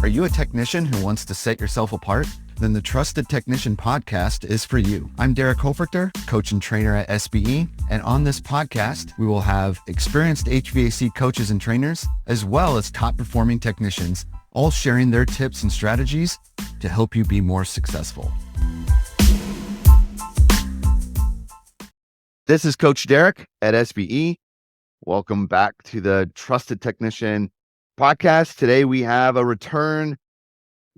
Are you a technician who wants to set yourself apart? Then the Trusted Technician podcast is for you. I'm Derek Hoferter, coach and trainer at SBE. And on this podcast, we will have experienced HVAC coaches and trainers, as well as top performing technicians, all sharing their tips and strategies to help you be more successful. This is Coach Derek at SBE. Welcome back to the Trusted Technician podcast. Today we have a return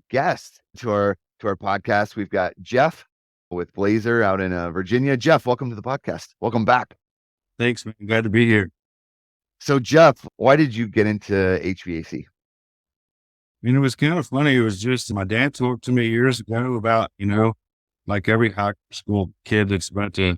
guest to our podcast. We've got Jeff with Blazer out in Virginia. Jeff, welcome to the podcast. Welcome back. Thanks, man. Glad to be here. So Jeff, why did you get into HVAC? It was kind of funny. It was just my dad talked to me years ago about, like every high school kid that's about to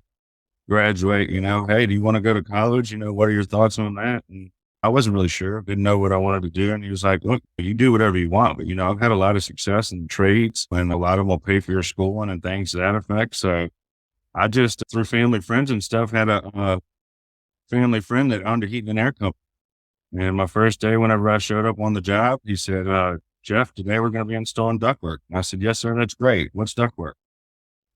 graduate, hey, do you want to go to college? What are your thoughts on that? And I wasn't really sure, didn't know what I wanted to do. And he was like, look, you do whatever you want, but I've had a lot of success in trades and a lot of them will pay for your schooling and things to that effect. So I just, through family friends and stuff, had a family friend that owned a heating and air company. And my first day, whenever I showed up on the job, he said, Jeff, today we're going to be installing ductwork. And I said, yes, sir. That's great. What's ductwork?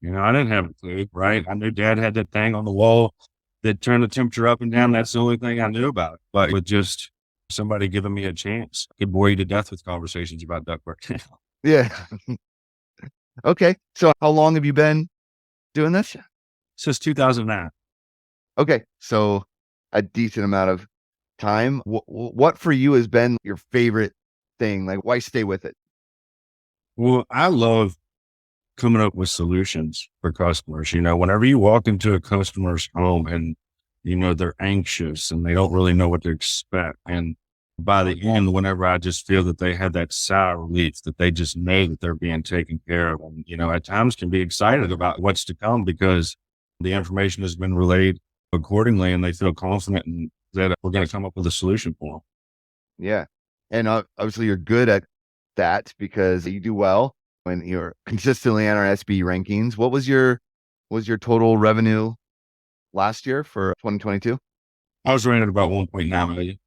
I didn't have a clue, right? I knew Dad had that thing on the wall that turned the temperature up and down. That's the only thing I knew about it. But with just somebody giving me a chance, I could bore you to death with conversations about ductwork. Yeah. Okay. So how long have you been doing this? Since 2009. Okay. So a decent amount of time. What for you has been your favorite thing? Like, why stay with it? Well, I love coming up with solutions for customers. Whenever you walk into a customer's home and, they're anxious and they don't really know what to expect. And by the end, whenever I just feel that they have that sigh of relief, that they just know that they're being taken care of. And, at times can be excited about what's to come because the information has been relayed accordingly and they feel confident in that we're going to come up with a solution for them. Yeah. And obviously you're good at that because you do well when you're consistently on our SB rankings. What was your total revenue last year for 2022? I was rated about 1.9 million.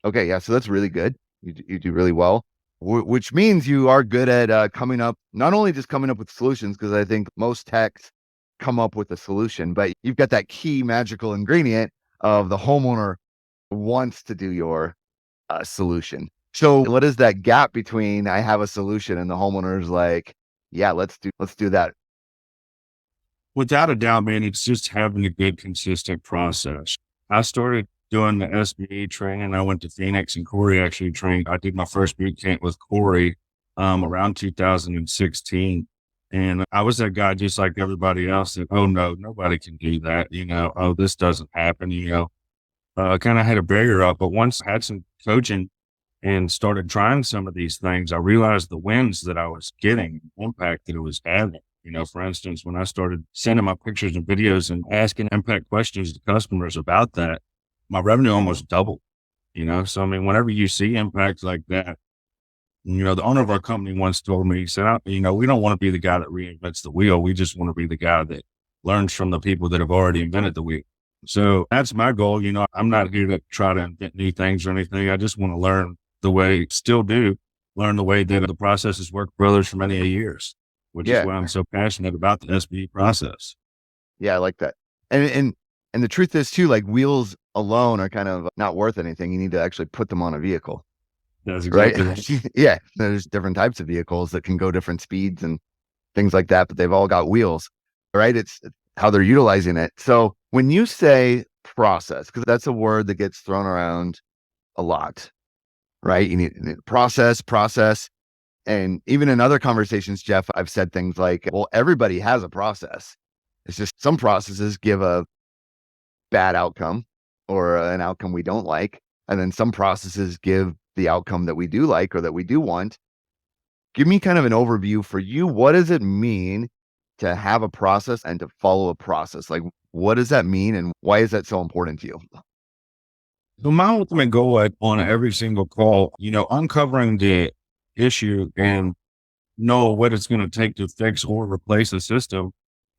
Okay. Yeah. So that's really good. You do really well, which means you are good at coming up, not only just coming up with solutions, because I think most techs come up with a solution, but you've got that key magical ingredient of the homeowner wants to do your solution. So what is that gap between I have a solution and the homeowner's like, yeah, let's do that? Without a doubt, man, it's just having a good, consistent process. I started doing the SBE training. I went to Phoenix and Corey actually trained. I did my first boot camp with Corey around 2016. And I was that guy just like everybody else that, oh no, nobody can do that. Oh, this doesn't happen. Kind of had a barrier up, but once I had some coaching and started trying some of these things, I realized the wins that I was getting, the impact that it was having. For instance, when I started sending my pictures and videos and asking impact questions to customers about that, my revenue almost doubled, So, whenever you see impact like that, the owner of our company once told me, he said, we don't want to be the guy that reinvents the wheel. We just want to be the guy that learns from the people that have already invented the wheel. So that's my goal. I'm not here to try to invent new things or anything. I just want to learn the way, learn the way that the processes work for others for many years, which is why I'm so passionate about the SBE process. Yeah, I like that. And the truth is too, like wheels alone are kind of not worth anything. You need to actually put them on a vehicle. That's exactly right. Yeah. There's different types of vehicles that can go different speeds and things like that, but they've all got wheels, right? It's how they're utilizing it. So when you say process, because that's a word that gets thrown around a lot, right? You need process. And even in other conversations, Jeff, I've said things like, well, everybody has a process. It's just some processes give a bad outcome or an outcome we don't like. And then some processes give the outcome that we do like or that we do want. Give me kind of an overview for you. What does it mean to have a process and to follow a process? Like, what does that mean? And why is that so important to you? So my ultimate goal on every single call, uncovering the issue and know what it's going to take to fix or replace the system,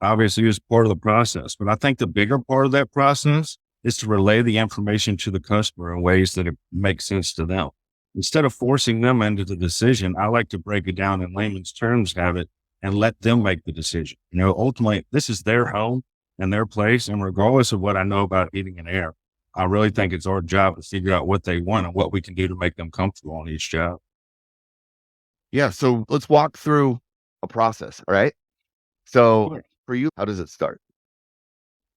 obviously is part of the process. But I think the bigger part of that process is to relay the information to the customer in ways that it makes sense to them. instead of forcing them into the decision, I like to break it down in layman's terms, have it, and let them make the decision. Ultimately, this is their home and their place. And regardless of what I know about heating and air, I really think it's our job to figure out what they want and what we can do to make them comfortable on each job. Yeah. So let's walk through a process. All right. So Sure. for you, how does it start?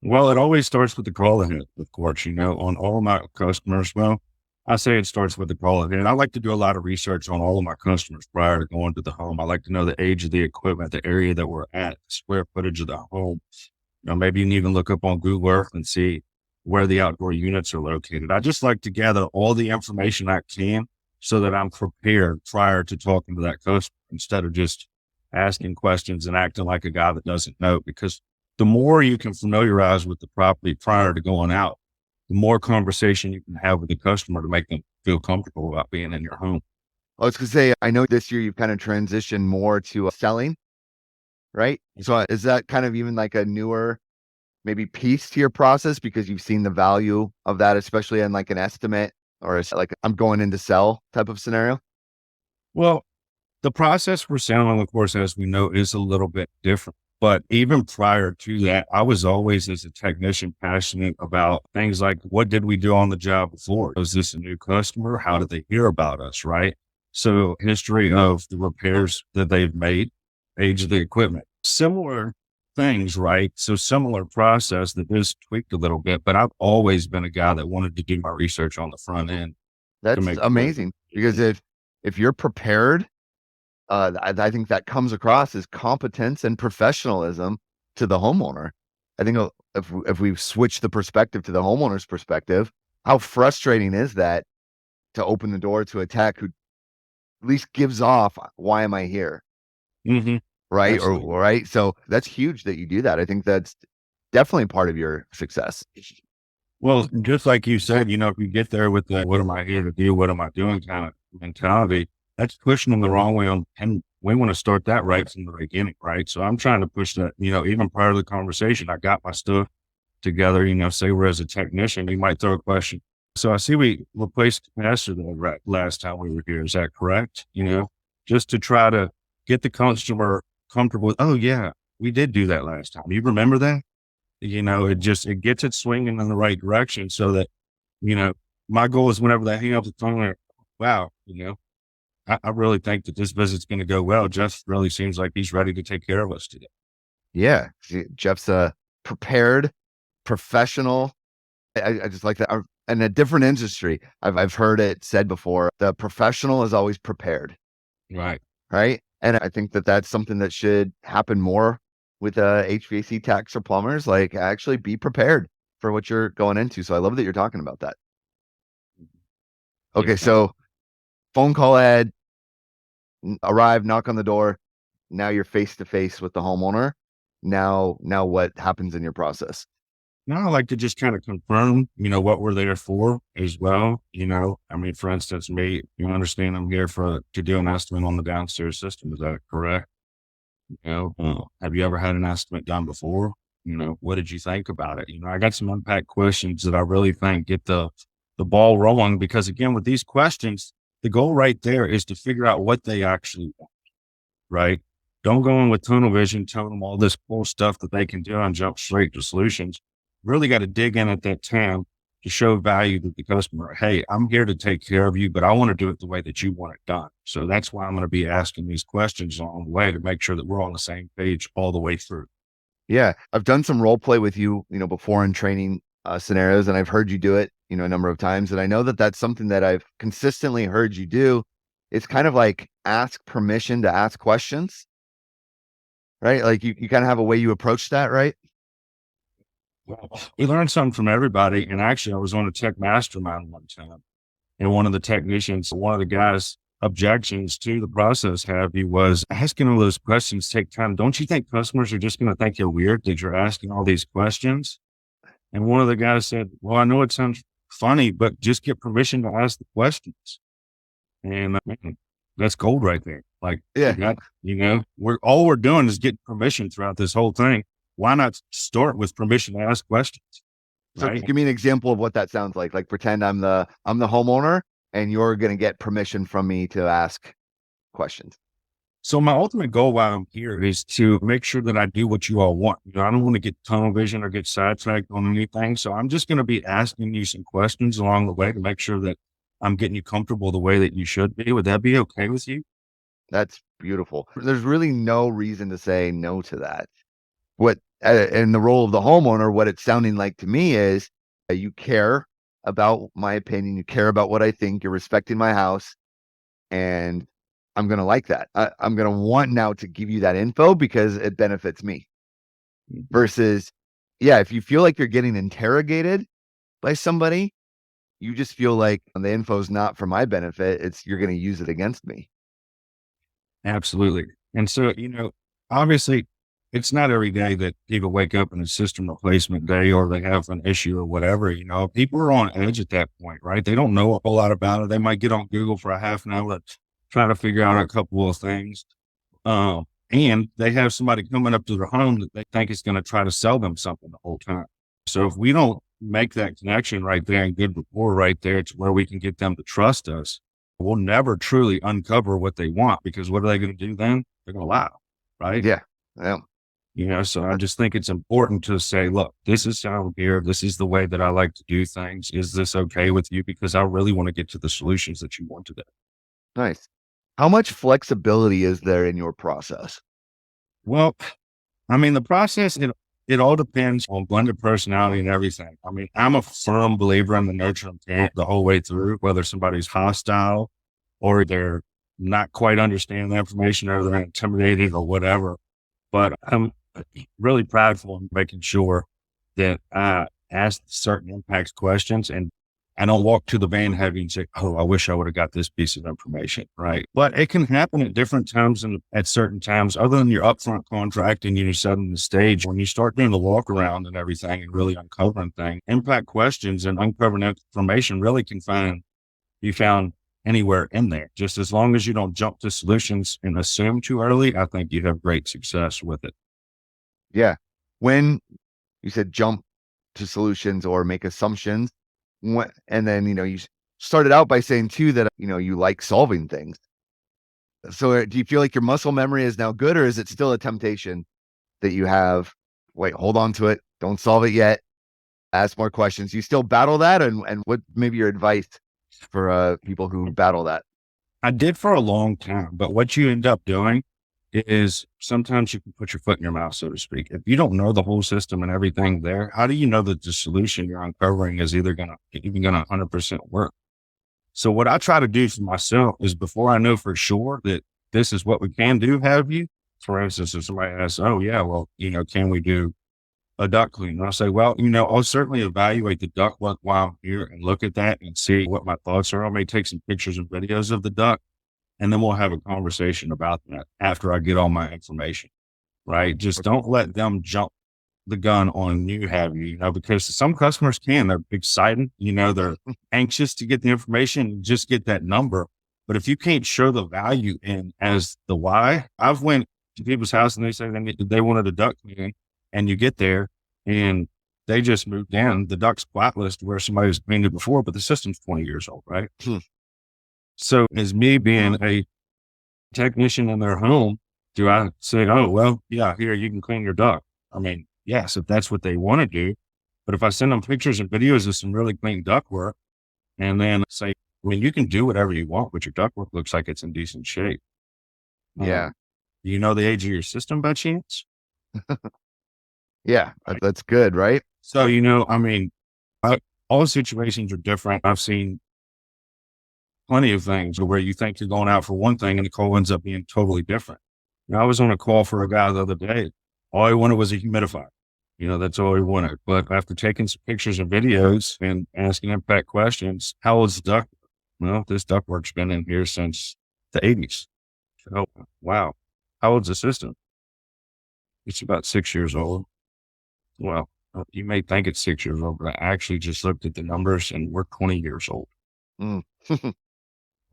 Well, it always starts with the call ahead, of course, on all of my customers. Well, I say it starts with the call ahead. I like to do a lot of research on all of my customers prior to going to the home. I like to know the age of the equipment, the area that we're at, the square footage of the home. Maybe you can even look up on Google Earth and see where the outdoor units are located. I just like to gather all the information I can so that I'm prepared prior to talking to that customer instead of just asking questions and acting like a guy that doesn't know. Because the more you can familiarize with the property prior to going out, the more conversation you can have with the customer to make them feel comfortable about being in your home. I was going to say, I know this year you've kind of transitioned more to selling, right? So is that kind of even like a newer maybe piece to your process because you've seen the value of that, especially in like an estimate or like I'm going in to sell type of scenario? Well, the process for selling, of course, as we know, is a little bit different. But even prior to that, I was always, as a technician, passionate about things like what did we do on the job before? Was this a new customer? How did they hear about us? Right. So, history of the repairs that they've made, age of the equipment, similar things, right? So, similar process that is tweaked a little bit. But I've always been a guy that wanted to do my research on the front end to That's make sure. amazing because if you're prepared, I think that comes across as competence and professionalism to the homeowner. I think if we switch the perspective to the homeowner's perspective, how frustrating is that to open the door to a tech who at least gives off, why am I here? Hmm. Right. Or Absolutely. right. So that's huge that you do that. I think that's definitely part of your success. Well, just like you said, if you get there with the what am I here to do? What am I doing kind of mentality, that's pushing them the wrong way on. And we want to start that right from the beginning, right? So I'm trying to push that, even prior to the conversation, I got my stuff together, say we're as a technician, you might throw a question. So I see we replaced the capacitor there right last time we were here. Is that correct? Just to try to get the customer comfortable with, oh yeah, we did do that last time. You remember that? It gets it swinging in the right direction so that, you know, my goal is whenever they hang up the phone, like, wow, I really think that this visit's going to go well. Jeff really seems like he's ready to take care of us today. Yeah. Jeff's a prepared professional. I just like that. In a different industry, I've heard it said before, the professional is always prepared, Right. right? And I think that that's something that should happen more with HVAC techs or plumbers. Like, actually be prepared for what you're going into. So I love that you're talking about that. Yes, Okay, sir. so phone call ad, arrive, knock on the door. Now you're face to face with the homeowner. Now what happens in your process? Now I like to just kind of confirm, what we're there for as well. I mean, for instance, me, you understand I'm here to do an estimate on the downstairs system. Is that correct? Have you ever had an estimate done before? What did you think about it? I got some unpacked questions that I really think get the ball rolling because again, with these questions, the goal right there is to figure out what they actually want, right? Don't go in with tunnel vision, telling them all this cool stuff that they can do and jump straight to solutions. Really got to dig in at that time to show value to the customer. Hey, I'm here to take care of you, but I want to do it the way that you want it done. So that's why I'm going to be asking these questions along the way to make sure that we're on the same page all the way through. Yeah, I've done some role play with you, before in training scenarios, and I've heard you do it, a number of times. And I know that that's something that I've consistently heard you do. It's kind of like ask permission to ask questions, right? Like you kind of have a way you approach that, right? Well, we learned something from everybody. And actually, I was on a tech mastermind one time. And one of the technicians, one of the guys' objections to the process Happy was asking all those questions take time. Don't you think customers are just going to think you're weird that you're asking all these questions? And one of the guys said, well, I know it sounds funny, but just get permission to ask the questions. And man, that's gold right there. Like you Yeah. got, we're doing is getting permission throughout this whole thing. Why not start with permission to ask questions? So Right. give me an example of what that sounds like. Like pretend I'm the homeowner and you're going to get permission from me to ask questions. So my ultimate goal while I'm here is to make sure that I do what you all want. I don't want to get tunnel vision or get sidetracked on anything. So I'm just going to be asking you some questions along the way to make sure that I'm getting you comfortable the way that you should be. Would that be okay with you? That's beautiful. There's really no reason to say no to that. What in the role of the homeowner, what it's sounding like to me is you care about my opinion, you care about what I think, you're respecting my house, and I'm going to like that. I'm going to want now to give you that info because it benefits me. Versus, yeah, if you feel like you're getting interrogated by somebody, you just feel like the info is not for my benefit. It's you're going to use it against me. Absolutely. And so, obviously it's not every day that people wake up in a system replacement day or they have an issue or whatever. People are on edge at that point, right? They don't know a whole lot about it. They might get on Google for a half an hour trying to figure out a couple of things. And they have somebody coming up to their home that they think is going to try to sell them something the whole time. So if we don't make that connection right there and good rapport right there to where we can get them to trust us, we'll never truly uncover what they want, because what are they going to do then? They're going to lie, right? Yeah. Yeah. So I just think it's important to say, look, this is how I'm here. This is the way that I like to do things. Is this okay with you? Because I really want to get to the solutions that you want today. Nice. How much flexibility is there in your process? Well, the process, it all depends on blended personality and everything. I'm a firm believer in the nurture and parent the whole way through, whether somebody's hostile or they're not quite understanding the information or they're intimidated or whatever. But I'm really prideful in making sure that I ask certain impact questions and I don't walk to the van heavy and say, oh, I wish I would have got this piece of information. Right. But it can happen at different times and at certain times, other than your upfront contract and you're setting the stage. When you start doing the walk around and everything and really uncovering things, impact questions and uncovering information really can be found anywhere in there. Just as long as you don't jump to solutions and assume too early, I think you have great success with it. Yeah. When you said jump to solutions or make assumptions, and then, you started out by saying too that, you like solving things. So do you feel like your muscle memory is now good, or is it still a temptation that you have? Wait, hold on to it. Don't solve it yet. Ask more questions. You still battle that? And what maybe your advice for people who battle that? I did for a long time, but what you end up doing is sometimes you can put your foot in your mouth, so to speak. If you don't know the whole system and everything there, how do you know that the solution you're uncovering is even going to 100% work? So what I try to do for myself is, before I know for sure that this is what we can do, have you, for instance, if somebody asks, oh yeah, well, can we do a duct clean? And I'll say, well, I'll certainly evaluate the duct work while I'm here and look at that and see what my thoughts are. I may take some pictures and videos of the duct, and then we'll have a conversation about that after I get all my information, right? Just don't let them jump the gun on you, have you, because some customers they're excited, they're anxious to get the information and just get that number. But if you can't show the value in as the why, I've went to people's house and they say they wanted a duct cleaning, and you get there and they just moved in. The duct's spotless to where somebody was cleaned it before, but the system's 20 years old, right? So as me being a technician in their home, do I say, oh, well, yeah, here, you can clean your duct? Yes, if that's what they want to do. But if I send them pictures and videos of some really clean duct work and then say, you can do whatever you want, but your duct work looks like it's in decent shape. Yeah. Do you know the age of your system by chance? Yeah, that's good, right? So, all situations are different. I've seen plenty of things where you think you're going out for one thing and the call ends up being totally different. I was on a call for a guy the other day. All he wanted was a humidifier. That's all he wanted. But after taking some pictures and videos and asking impact questions, how old's the duct? Well, this ductwork's been in here since the 80s. Oh, wow. How old's the system? It's about 6 years old. Well, you may think it's 6 years old, but I actually just looked at the numbers and we're 20 years old. Mm.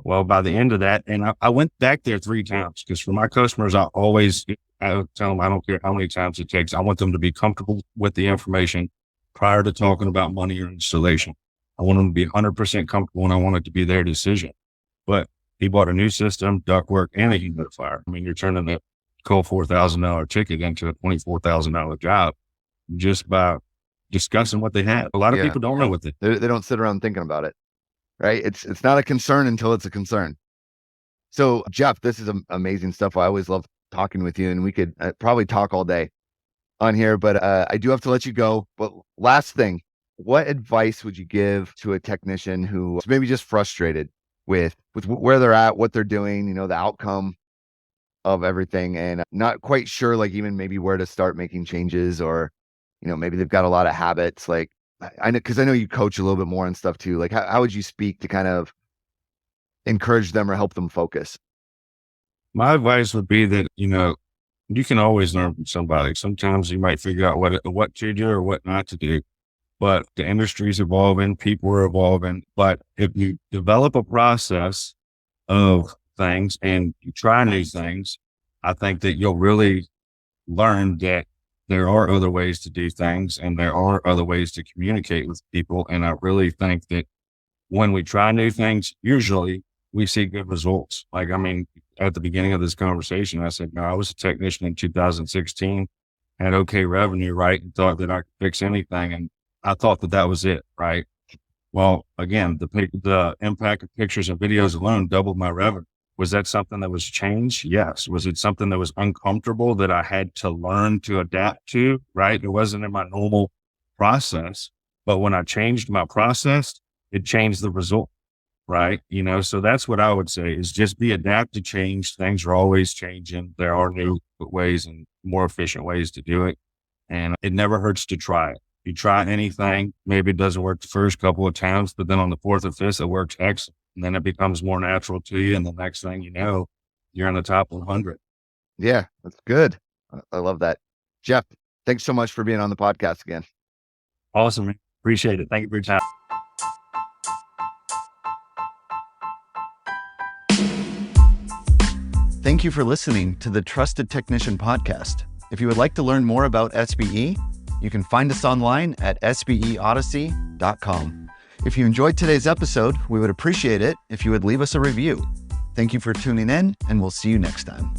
Well, by the end of that, and I went back there 3 times, because for my customers, I tell them, I don't care how many times it takes. I want them to be comfortable with the information prior to talking about money or installation. I want them to be 100% comfortable, and I want it to be their decision. But he bought a new system, ductwork, and a humidifier. I mean, you're turning a cool $4,000 ticket into a $24,000 job just by discussing what they have. A lot of people don't know what they don't sit around thinking about it, right? It's not a concern until it's a concern. So Jeff, this is amazing stuff. I always love talking with you, and we could probably talk all day on here, but I do have to let you go. But last thing, what advice would you give to a technician who is maybe just frustrated with where they're at, what they're doing, the outcome of everything, and not quite sure, like even maybe where to start making changes, or, maybe they've got a lot of habits. Like I know, cause I know you coach a little bit more and stuff too. Like how would you speak to kind of encourage them or help them focus? My advice would be that, you can always learn from somebody. Sometimes you might figure out what to do or what not to do, but the industry's evolving, people are evolving. But if you develop a process of things and you try new things, I think that you'll really learn that there are other ways to do things and there are other ways to communicate with people. And I really think that when we try new things, usually we see good results. Like, I mean, at the beginning of this conversation, I said, no, I was a technician in 2016, had okay revenue, right? And thought that I could fix anything. And I thought that was it, right? Well, again, the impact of pictures and videos alone doubled my revenue. Was that something that was changed? Yes. Was it something that was uncomfortable that I had to learn to adapt to, right? It wasn't in my normal process, but when I changed my process, it changed the result, right? So that's what I would say is just be adapt to change. Things are always changing. There are new ways and more efficient ways to do it. And it never hurts to try it. You try anything, maybe it doesn't work the first couple of times, but then on the fourth or fifth, it works excellent. And then it becomes more natural to you. And the next thing you know, you're in the top 100. Yeah, that's good. I love that. Jeff, thanks so much for being on the podcast again. Awesome, man. Appreciate it. Thank you for your time. Thank you for listening to the Trusted Technician Podcast. If you would like to learn more about SBE, you can find us online at sbeodyssey.com. If you enjoyed today's episode, we would appreciate it if you would leave us a review. Thank you for tuning in, and we'll see you next time.